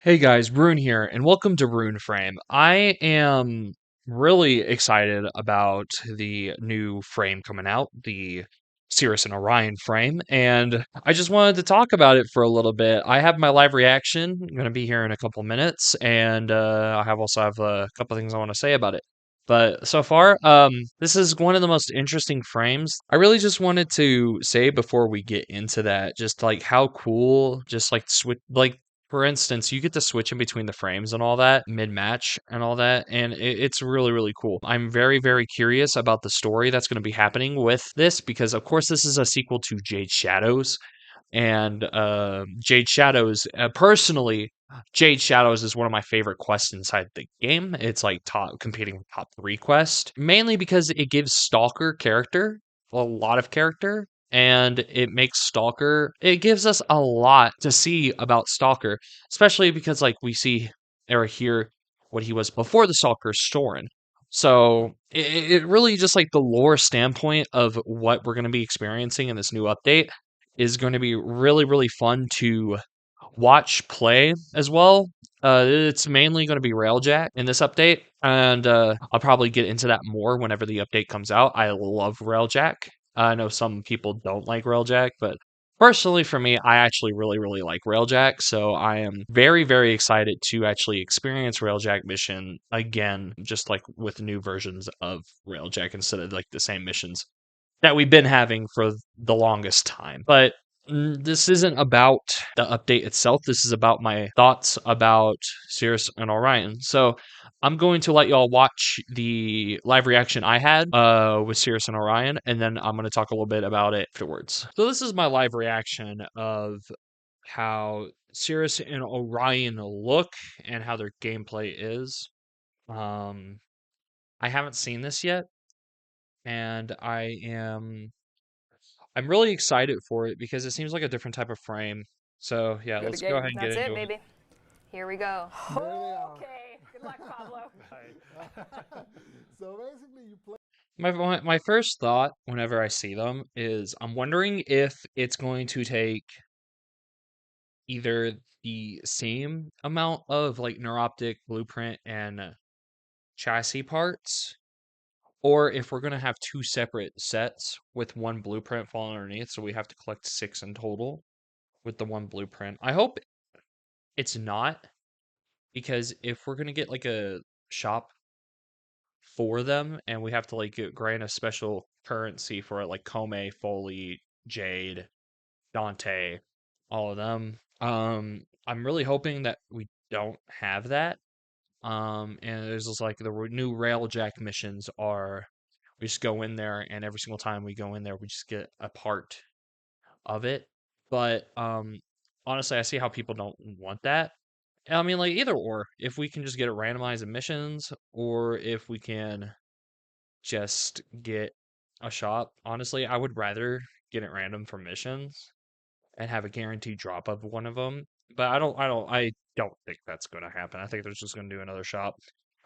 Hey guys, Rune here, and welcome to Rune Frame. I am really excited about the new frame coming out, the Sirius and Orion frame, and I just wanted to talk about it for a little bit. I have my live reaction going to be here in a couple minutes, and I also have a couple things I want to say about it. But so far, this is one of the most interesting frames. I really just wanted to say before we get into that, just like how cool, just like switch, like for instance, you get to switch in between the frames and all that mid-match and all that, and it's really, really cool. I'm very, very curious about the story that's going to be happening with this because, of course, this is a sequel to Jade Shadows, and Jade Shadows, personally, Jade Shadows is one of my favorite quests inside the game. It's like top competing with top three quest, mainly because it gives Stalker character, a lot of character, and it makes Stalker. It gives us a lot to see about Stalker, especially because like we see or hear what he was before the Stalker Soren. So it really just like the lore standpoint of what we're going to be experiencing in this new update is going to be really, really fun to watch play as well. It's mainly going to be Railjack in this update, and I'll probably get into that more whenever the update comes out. I love Railjack. I know some people don't like Railjack, but personally for me, I actually really, really like Railjack. So I am very, very excited to actually experience Railjack mission again, just like with new versions of Railjack instead of like the same missions that we've been having for the longest time. But this isn't about the update itself. This is about my thoughts about Sirius and Orion. So I'm going to let y'all watch the live reaction I had with Sirius and Orion, and then I'm going to talk a little bit about it afterwards. So this is my live reaction of how Sirius and Orion look and how their gameplay is. Um, I haven't seen this yet, and I'm really excited for it because it seems like a different type of frame. So yeah, Good let's go ahead game. and get That's it, into it. baby. Here we go. There they are. Okay. Good luck, Pablo. So basically, you play. My first thought whenever I see them is I'm wondering if it's going to take either the same amount of like neuroptic blueprint and chassis parts, or if we're going to have two separate sets with one blueprint falling underneath, so we have to collect 6 in total with the one blueprint. I hope it's not, because if we're gonna get like a shop for them and we have to like grant a special currency for it, like Kome, Foley, Jade, Dante, all of them. I'm really hoping that we don't have that. And there's just like the new Railjack missions are we just go in there and every single time we go in there we just get a part of it. But honestly, I see how people don't want that. I mean, like either or. If we can just get it randomized in missions, or if we can just get a shop. Honestly, I would rather get it random for missions and have a guaranteed drop of one of them. But I don't think that's going to happen. I think they're just going to do another shop,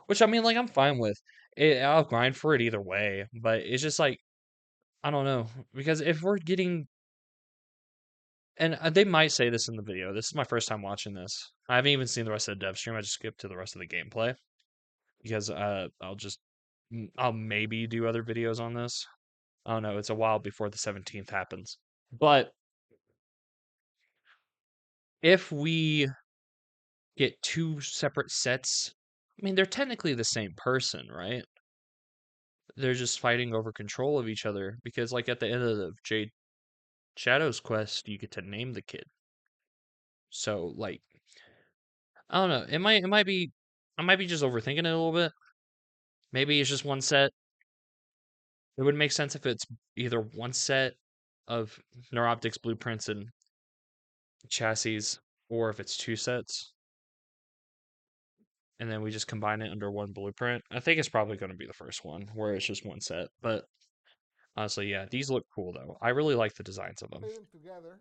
which I mean, like I'm fine with. I'll grind for it either way. But it's just like I don't know, because if we're getting and they might say this in the video. This is my first time watching this. I haven't even seen the rest of the dev stream. I just skipped to the rest of the gameplay because I'll maybe do other videos on this. I don't know. It's a while before the 17th happens. But if we get two separate sets, I mean, they're technically the same person, right? They're just fighting over control of each other because, like, at the end of the Jade Shadows quest, you get to name the kid. So, like, I don't know. I might be just overthinking it a little bit. Maybe it's just one set. It would make sense if it's either one set of Neuroptics blueprints and chassis, or if it's two sets, and then we just combine it under one blueprint. I think it's probably going to be the first one, where it's just one set. But honestly, yeah, these look cool though. I really like the designs of them. Play them together.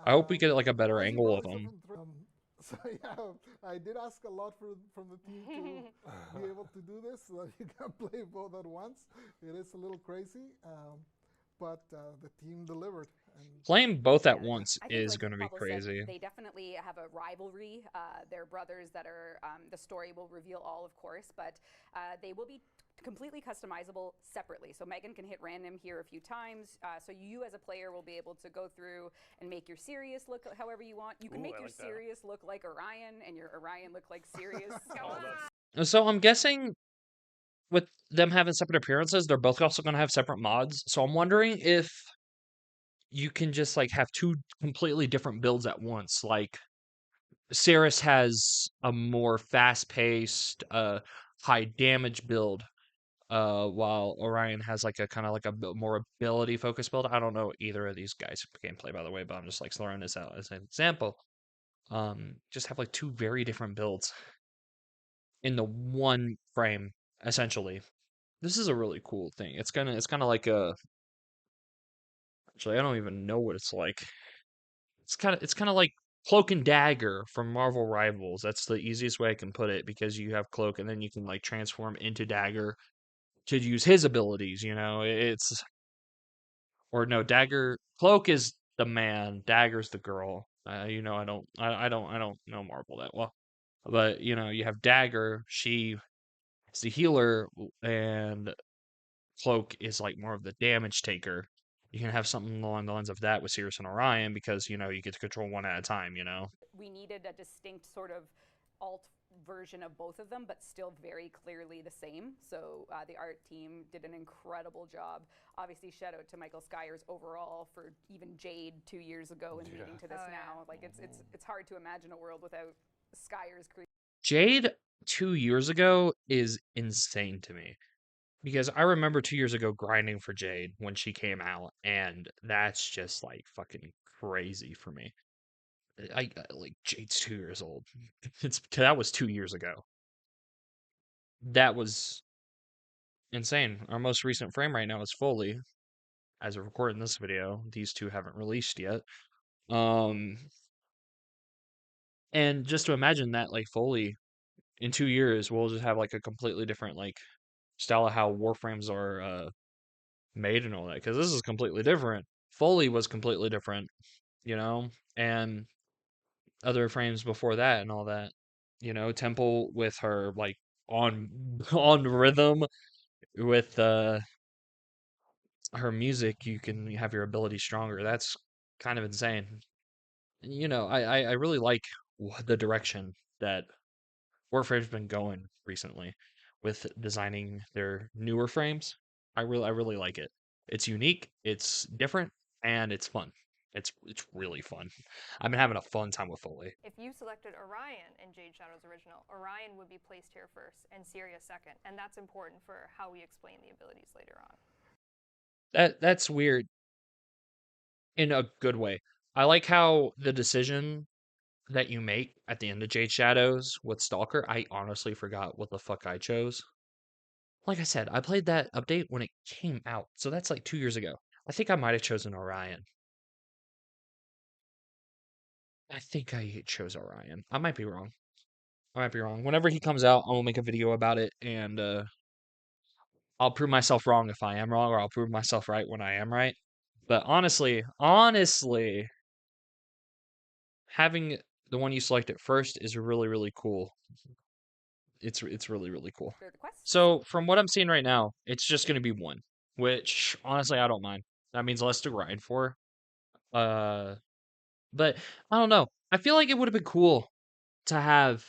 I hope we get like a better As you angle of probably saw them. from the so yeah, I did ask a lot from the team to be able to do this, so that you can play both at once. It is a little crazy, but the team delivered, And Playing both at Yeah, once I think, is like going to be Pablo said, crazy. they definitely have a rivalry. They're brothers that are. The story will reveal all, of course, but they will be completely customizable separately. So Megan can hit random here a few times. So you, as a player, will be able to go through and make your Sirius look however you want. You can make your Sirius look like Orion, and your Orion look like Sirius. So I'm guessing with them having separate appearances, they're both also going to have separate mods. So I'm wondering if you can just like have two completely different builds at once. Like Cirrus has a more fast-paced, high damage build, while Orion has like a kind of like a more ability focused build. I don't know either of these guys' gameplay, by the way, but I'm just like throwing this out as an example. Just have like two very different builds in the one frame, essentially. This is a really cool thing. It's kind of like a actually I don't even know what it's like. It's kind of like Cloak and Dagger from Marvel Rivals. That's the easiest way I can put it because you have Cloak and then you can like transform into Dagger to use his abilities, you know. It's or no, Dagger Cloak is the man, Dagger's the girl. You know, I don't know Marvel that well. But, you know, you have Dagger, she is the healer and Cloak is like more of the damage taker. You can have something along the lines of that with Sirius and Orion because, you know, you get to control one at a time, you know. We needed a distinct sort of alt version of both of them, but still very clearly the same. So the art team did an incredible job. Obviously, shout out to Michael Skyers overall for even Jade 2 years ago and leading to this now. Like it's hard to imagine a world without Skyers creating. Jade 2 years ago is insane to me because I remember 2 years ago grinding for Jade when she came out, and that's just like fucking crazy for me. Like Jade's 2 years old. That was 2 years ago. That was insane. Our most recent frame right now is Foley. As of recording this video, these two haven't released yet. Um, and just to imagine that, like Foley, in 2 years, we'll just have like a completely different like style of how warframes are made and all that. Because this is completely different. Foley was completely different, you know, and other frames before that and all that. You know, Temple with her like on on rhythm with her music, you can have your ability stronger. That's kind of insane. You know, I really like the direction that Warframe's been going recently with designing their newer frames. I really like it. It's unique, it's different, and it's fun. It's really fun. I've been having a fun time with Foley. If you selected Orion in Jade Shadow's original, Orion would be placed here first and Sirius second, and that's important for how we explain the abilities later on. That's weird in a good way. I like how the decision that you make at the end of Jade Shadows with Stalker, I honestly forgot what the fuck I chose. Like I said, I played that update when it came out, so that's like 2 years ago. I think I might have chosen Orion. I think I chose Orion. I might be wrong. I might be wrong. Whenever he comes out, I will make a video about it, and I'll prove myself wrong if I am wrong, or I'll prove myself right when I am right. But honestly, having the one you selected first is really, really cool. It's really, really cool. Clear the quests. So from what I'm seeing right now, it's just gonna be one, which honestly I don't mind. That means less to grind for. Uh, but I don't know. I feel like it would have been cool to have,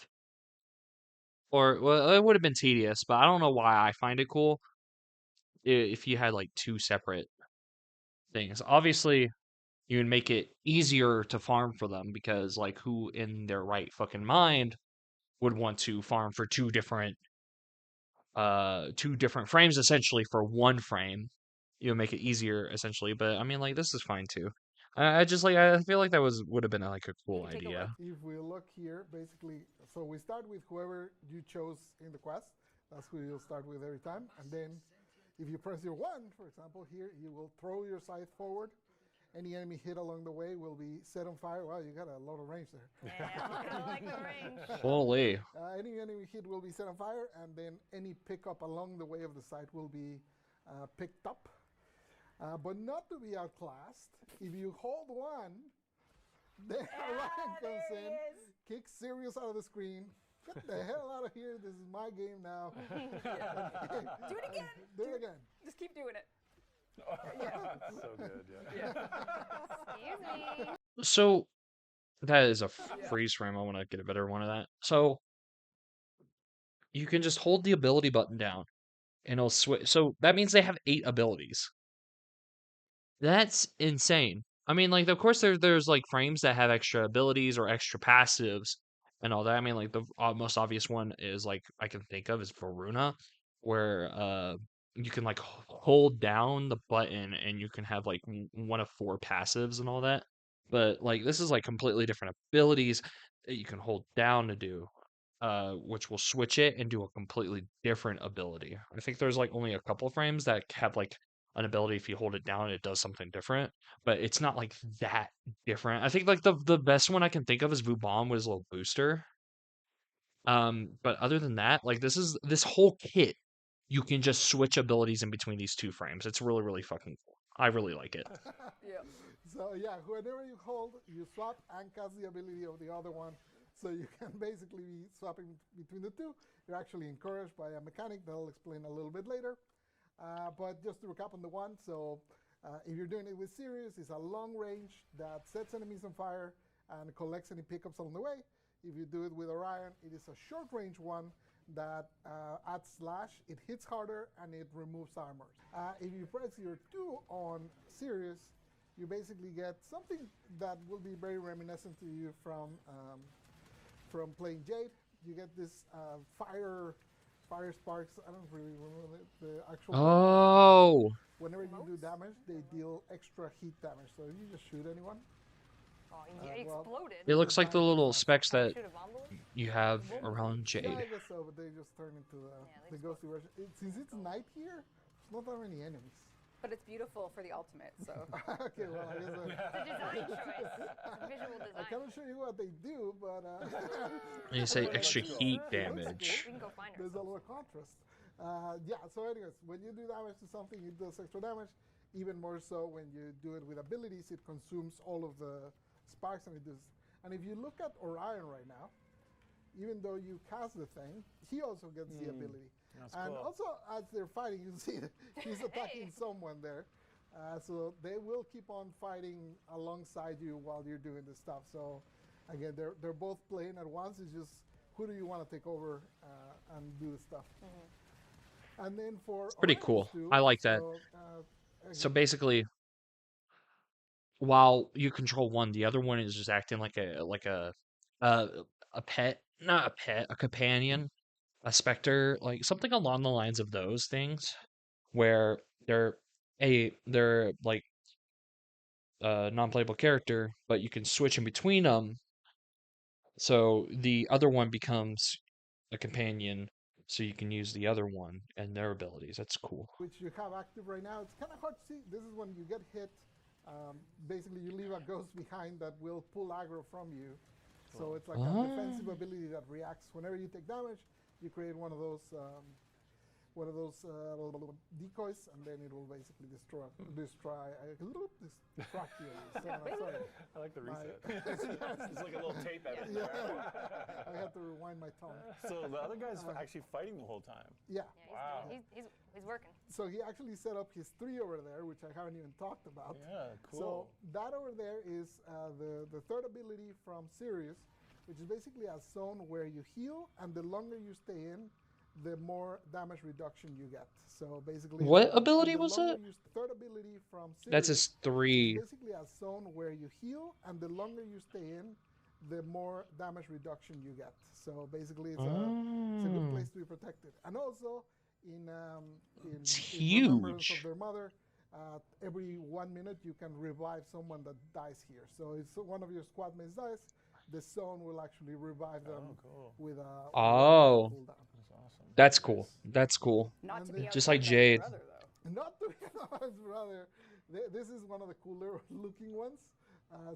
or well, it would have been tedious, but I don't know why I find it cool if you had like two separate things. Obviously, you would make it easier to farm for them because like who in their right fucking mind would want to farm for two different frames essentially for one frame. You know, make it easier essentially, but I mean like this is fine too. I just like I feel like that would have been like a cool Maybe take a idea. look. if we look here, basically, so we start with whoever you chose in the quest. That's who you'll start with every time. And then if you press your 1, for example, here, you will throw your scythe forward. Any enemy hit along the way will be set on fire. Wow, you got a lot of range there. Yeah, I like the range. Holy. Any enemy hit will be set on fire, and then any pickup along the way of the site will be picked up. But not to be outclassed, if you hold one, then Orion there comes he in, is. kicks Sirius out of the screen. Get the hell out of here! This is my game now. Do it again. Do it again. Just keep doing it. So good, yeah. Excuse me. So that is a freeze frame. I want to get a better one of that. So you can just hold the ability button down and it'll switch. So that means they have 8 abilities. That's insane. I mean, like, of course, there's like frames that have extra abilities or extra passives and all that. I mean, like the most obvious one is like I can think of is Varuna, where you can like hold down the button and you can have like one of 4 passives and all that. But like this is like completely different abilities that you can hold down to do, which will switch it and do a completely different ability. I think there's like only a couple frames that have like an ability if you hold it down it does something different, but it's not like that different. I think like the best one I can think of is Vubom with his little booster. But other than that, like this whole kit, you can just switch abilities in between these 2 frames. It's really, really fucking cool. I really like it. Yeah. So yeah, whenever you hold, you swap and cast the ability of the other one. So you can basically be swapping between the 2. You're actually encouraged by a mechanic that I'll explain a little bit later. But just to recap on the one, so if you're doing it with Sirius, it's a long range that sets enemies on fire and collects any pickups along the way. If you do it with Orion, it is a short range one that adds slash, it hits harder, and it removes armor. If you press your 2 on Sirius, you basically get something that will be very reminiscent to you from playing Jade. You get this fire sparks. I don't really remember the actual term. Oh, Whenever you do damage, they deal extra heat damage. So if you just shoot anyone, Oh, he well, exploded. it looks like the little specs Can I that shoot a bomb bullet? you have yeah, around I Jade. guess so, but they just turn into they the ghostly version. Since it's night here, there's not that many enemies. But it's beautiful for the ultimate, so. Okay, well, I guess It's a design choice. It's a visual I design. cannot show you what they do, but And you say Well, extra let's go. heat It looks damage. We can go find there's a ourselves. lot of contrast. Yeah, so anyways, when you do damage to something, it does extra damage. Even more so when you do it with abilities, it consumes all of the sparks and it does. And if you look at Orion right now, even though you cast the thing, he also gets the ability. That's And cool. also, as they're fighting, you see he's attacking someone there. So they will keep on fighting alongside you while you're doing this stuff. So again, they're both playing at once. It's just who do you want to take over and do the stuff. And then for Pretty Orion's cool. too, I like that. So basically, while you control one, the other one is just acting like uh, a pet, not a pet, a companion, a specter, like something along the lines of those things, where they're like a non-playable character, but you can switch in between them. So the other one becomes a companion, so you can use the other one and their abilities. That's cool. which you have active right now. It's kind of hard to see. This is when you get hit. Basically, you leave a ghost behind that will pull aggro from you. So it's like a defensive ability that reacts whenever you take damage. You create one of those decoys, and then it will basically destroy you. Sorry. I like the My- reset. Yes. It's like a little tape edit. Yeah. I had to rewind my tongue. So the other guy's actually fighting the whole time. Yeah. Yeah, Wow. he's working. So he actually set up his 3 over there, which I haven't even talked about. Yeah, So cool. that over there is the third ability from Sirius, which is basically a zone where you heal, and the longer you stay in, the more damage reduction you get. So basically, What and ability the was longer it? third ability from Sirius. That's his is 3. basically a zone where you heal, and the longer you stay in, the more damage reduction you get. So basically, it's a good place to be protected. And also, in remembrance of huge. their mother, every 1 minute you can revive someone that dies here. So if one of your squad mates dies, the zone will actually revive them Oh, cool. with a Oh. cooldown. That's awesome. That's cool. That's cool. Not And to then- be Just like outdone by his Jade. brother, though. Not to be honest, brother. This is one of the cooler looking ones.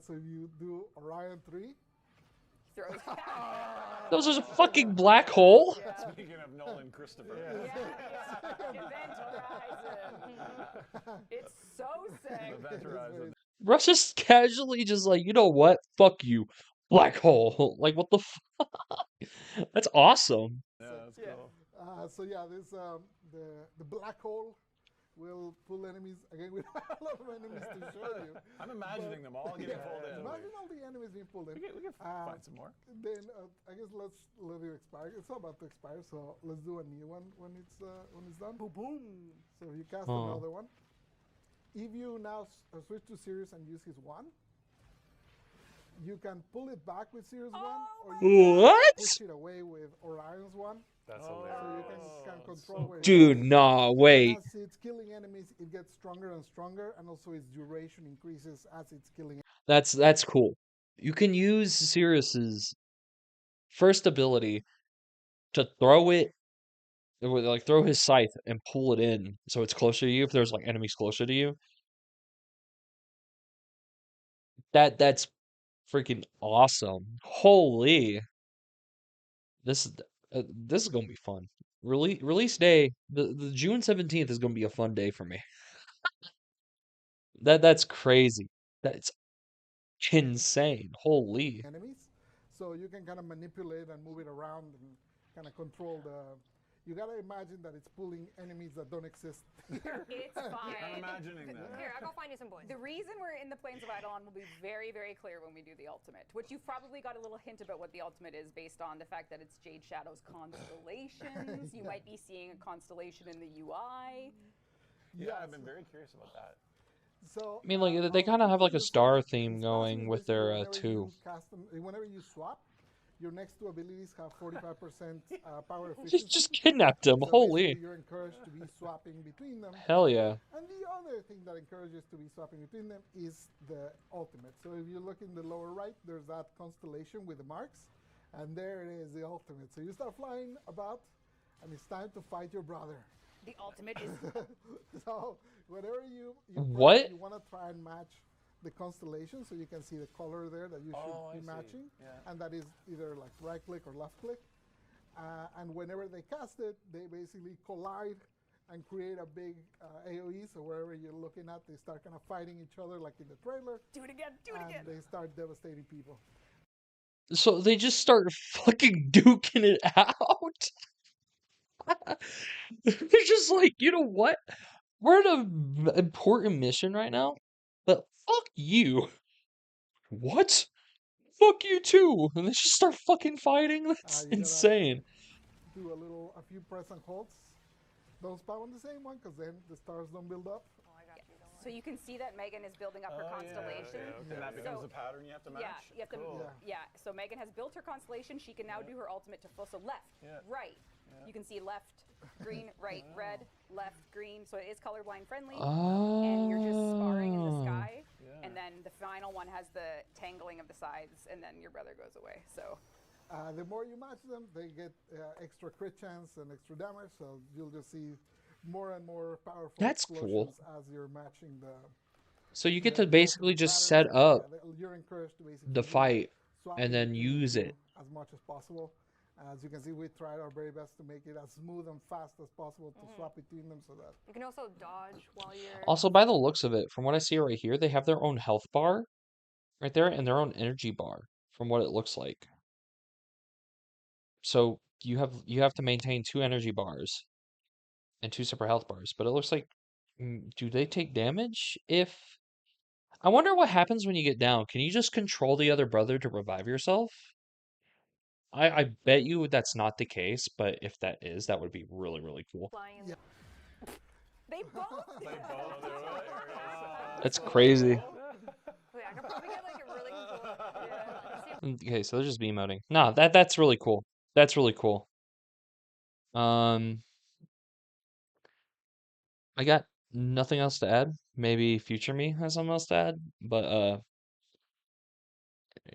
So if you do Orion 3, Throws. Those are a fucking black hole. Yeah. Speaking of Nolan Christopher. Event Horizon. It's so sick. Event Horizon. Russ just casually just like, you know what? Fuck you. Black hole. Like, what the fuck? That's awesome. Yeah, that's Yeah. cool. So yeah, this the black hole will pull enemies. Again, we have a lot of enemies to show you. I'm imagining them all getting pulled in. Imagine all the enemies being pulled in. We can find some more. Then I guess let's let it expire. It's about to expire, so let's do a new one when it's done. Boom boom. So if you cast another one, if you now switch to Sirius and use his one, you can pull it back with Sirius one, or you What? can push it away with Orion's one. That's So hilarious. you can control where it Dude, goes. nah, wait. As it's killing enemies, it gets stronger and stronger, and also its duration increases as it's killing. That's cool. You can use Sirius's first ability to throw it, like throw his scythe and pull it in so it's closer to you if there's like enemies closer to you. That's freaking awesome. Holy. This is gonna be fun. Release day, the June 17th is gonna be a fun day for me. That's crazy. That's insane. Holy. Enemies, so you can kind of manipulate and move it around and kind of control the. You gotta imagine that it's pulling enemies that don't exist. It's I'm fine. imagining that. Here, I'll go find you some boys. The reason we're in the Plains of Eidolon will be very, very clear when we do the ultimate, which you've probably got a little hint about what the ultimate is based on the fact that it's Jade Shadow's constellations. You might be seeing a constellation in the UI. Yeah, I've been very curious about that. So I mean, like they kind of have like a star theme going with their two. Whenever you swap, your next two abilities have 45% power Just efficiency. kidnapped him. So Holy. basically you're encouraged to be swapping between them. Hell yeah. And the other thing that encourages to be swapping between them is the ultimate. So if you look in the lower right, there's that constellation with the marks, and there it is, the ultimate. So you start flying about, and it's time to fight your brother. The ultimate is So whenever you What? you want to try and match the constellation, so you can see the color there that you should I be see. matching, Yeah. and that is either like right click or left click. And whenever they cast it, they basically collide and create a big AOE. So wherever you're looking at, they start kind of fighting each other, like in the trailer, do it again, do it and again. they start devastating people. So they just start fucking duking it out. They're just like, you know what? We're at an important mission right now, but fuck you. What? Fuck you too. And they just start fucking fighting. That's You gotta insane. do a few press and holds. Don't spawn on the same one, because then the stars don't build up. Oh, I got you. Don't worry. So you can see that Megan is building up her constellation. And that becomes So- a pattern you have to match? Yeah, you have to. Cool. Yeah. So Megan has built her constellation. She can now do her ultimate to full. So left, Yeah. right. Yeah. You can see left, green, right, red, left, green. So it is colorblind friendly. Oh. And you're just sparring in the sky. Yeah. And then the final one has the tangling of the sides, and then your brother goes away. So The more you match them, they get extra crit chance and extra damage. So you'll just see more and more powerful That's cool. explosions as you're matching the. So you get the to basically ultimate just patterns. set up You're encouraged to basically the do fight swapping and then between the use two it. as much as possible. As you can see, we tried our very best to make it as smooth and fast as possible to swap between them, so that. You can also dodge while you're. Also, by the looks of it, from what I see right here, they have their own health bar right there and their own energy bar from what it looks like. So you have to maintain 2 energy bars and 2 separate health bars, but it looks like do they take damage if I wonder what happens when you get down. Can you just control the other brother to revive yourself? I bet you that's not the case, but if that is, that would be really, really cool. Flying in Yeah. they both. They both do it. That's crazy. Wait, I could probably get like a really cool. Yeah. Okay, so they're just emoting. No, that's really cool. That's really cool. I got nothing else to add. Maybe future me has something else to add, but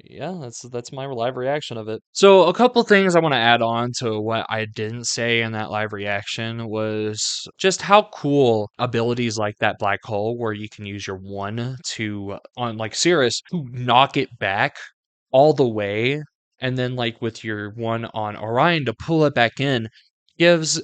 yeah, that's my live reaction of it. So a couple things I want to add on to what I didn't say in that live reaction was just how cool abilities like that black hole, where you can use your one to on like Cirrus to knock it back all the way and then like with your one on Orion to pull it back in gives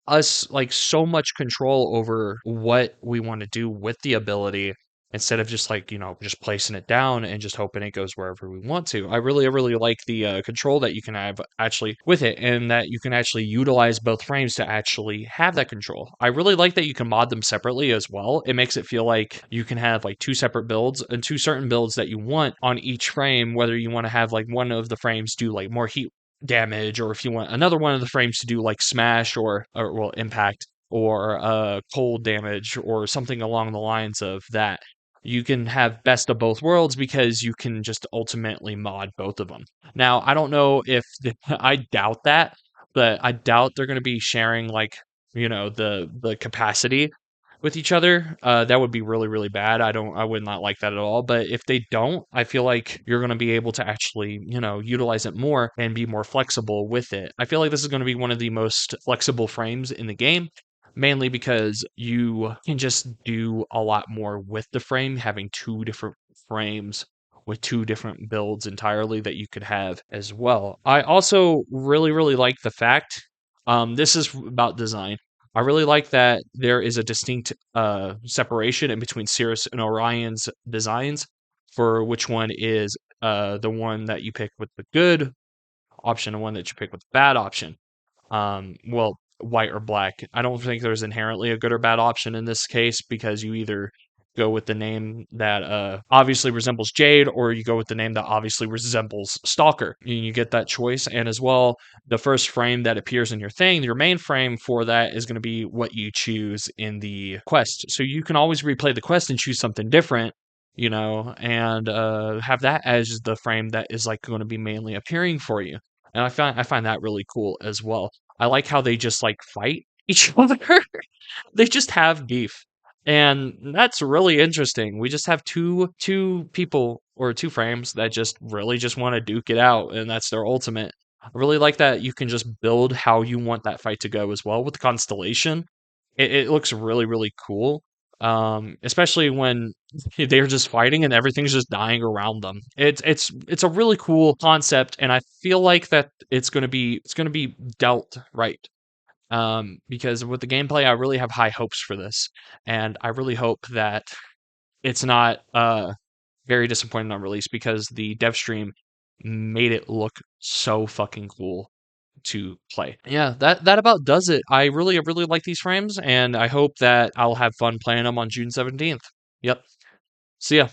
us like so much control over what we want to do with the ability instead of just like just placing it down and just hoping it goes wherever we want to. I really like the control that you can have actually with it, and that you can actually utilize both frames to actually have that control. I really like that you can mod them separately as well. It makes it feel like you can have like two separate builds and two certain builds that you want on each frame, whether you want to have like one of the frames do like more heat damage, or if you want another one of the frames to do like smash or well impact, or cold damage, or something along the lines of that. You can have best of both worlds because you can just ultimately mod both of them. Now, I don't know if I doubt that, but I doubt they're going to be sharing like the capacity with each other. That would be really, really bad. I would not like that at all. But if they don't, I feel like you're going to be able to actually, utilize it more and be more flexible with it. I feel like this is going to be one of the most flexible frames in the game, mainly because you can just do a lot more with the frame, having two different frames with two different builds entirely that you could have as well. I also really, really like the fact, this is about design. I really like that there is a distinct separation in between Sirius and Orion's designs for which one is the one that you pick with the good option and one that you pick with the bad option. Well, white or black. I don't think there's inherently a good or bad option in this case, because you either go with the name that obviously resembles Jade, or you go with the name that obviously resembles Stalker. You get that choice, and as well, the first frame that appears in your thing, your main frame for that, is going to be what you choose in the quest. So you can always replay the quest and choose something different, and have that as the frame that is like going to be mainly appearing for you. And I find that really cool as well. I like how they just like fight each other. They just have beef. And that's really interesting. We just have two people or two frames that just really just want to duke it out, and that's their ultimate. I really like that you can just build how you want that fight to go as well with the constellation. It looks really, really cool. Especially when they're just fighting and everything's just dying around them. It's a really cool concept, and I feel like that it's gonna be dealt right. Because with the gameplay, I really have high hopes for this, and I really hope that it's not very disappointing on release, because the dev stream made it look so fucking cool to play. Yeah, that about does it. I really, really like these frames, and I hope that I'll have fun playing them on June 17th. Yep. See ya.